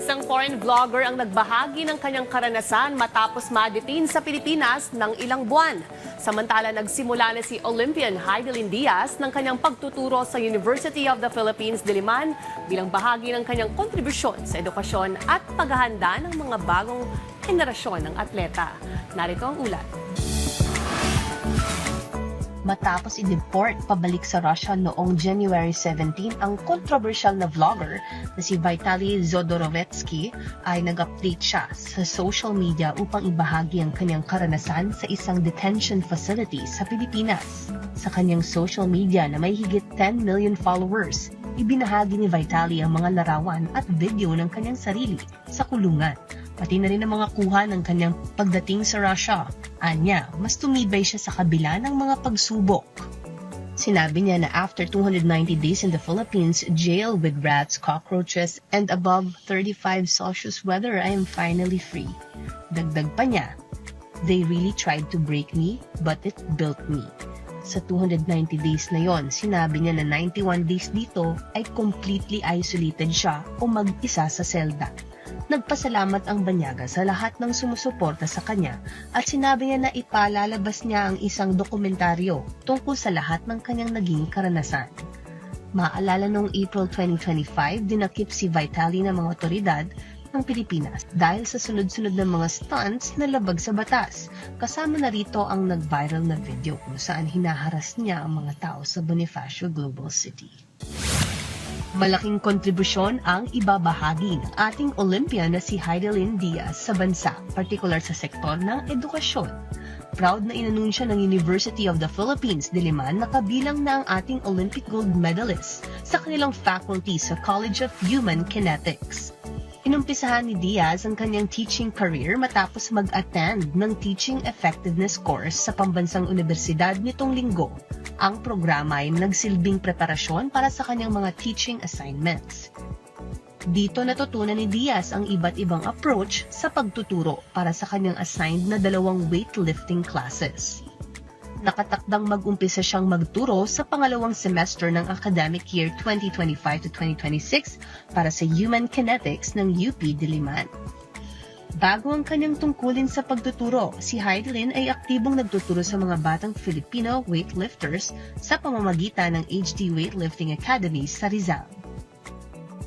Isang foreign vlogger ang nagbahagi ng kanyang karanasan matapos ma-detain sa Pilipinas ng ilang buwan. Samantala, nagsimula na si Olympian Heidelin Diaz ng kanyang pagtuturo sa University of the Philippines, Diliman bilang bahagi ng kanyang kontribusyon sa edukasyon at paghahanda ng mga bagong henerasyon ng atleta. Narito ang ulat. Matapos i-deport pabalik sa Russia noong January 17, ang controversial na vlogger na si Vitaly Zodorovetsky ay nag-update siya sa social media upang ibahagi ang kanyang karanasan sa isang detention facility sa Pilipinas. Sa kanyang social media na may higit 10 million followers, ibinahagi ni Vitaly ang mga larawan at video ng kanyang sarili sa kulungan, pati na rin ang mga kuha ng kanyang pagdating sa Russia. Anya, mas tumibay siya sa kabila ng mga pagsubok. Sinabi niya na after 290 days in the Philippines, jail with rats, cockroaches, and above 35 Celsius weather, I am finally free. Dagdag pa niya, they really tried to break me, but it built me. Sa 290 days na yon, sinabi niya na 91 days dito ay completely isolated siya o mag-isa sa selda. Nagpasalamat ang Banyaga sa lahat ng sumusuporta sa kanya at sinabi niya na ipalalabas niya ang isang dokumentaryo tungkol sa lahat ng kanyang naging karanasan. Maalala noong April 2025, dinakip si Vitaly ng mga otoridad ng Pilipinas dahil sa sunod-sunod na mga stunts na labag sa batas. Kasama na rito ang nag-viral na video kung saan hinaharas niya ang mga tao sa Bonifacio Global City. Malaking kontribusyon ang ibabahagi ng ating Olympian na si Heidelin Diaz sa bansa, partikular sa sektor ng edukasyon. Proud na inanunsya ng University of the Philippines, Diliman na kabilang na ang ating Olympic gold medalist sa kanilang faculty sa College of Human Kinetics. Inumpisahan ni Diaz ang kanyang teaching career matapos mag-attend ng Teaching Effectiveness Course sa pambansang universidad nitong linggo. Ang programa ay nagsilbing preparasyon para sa kanyang mga teaching assignments. Dito natutunan ni Diaz ang iba't ibang approach sa pagtuturo para sa kanyang assigned na 2 weightlifting classes. Nakatakdang mag-umpisa siyang magturo sa pangalawang semester ng academic year 2025 to 2026 para sa Human Kinetics ng UP Diliman. Bago ang kanyang tungkulin sa pagtuturo, si Heidelin ay aktibong nagtuturo sa mga batang Filipino weightlifters sa pamamagitan ng HD Weightlifting Academy sa Rizal.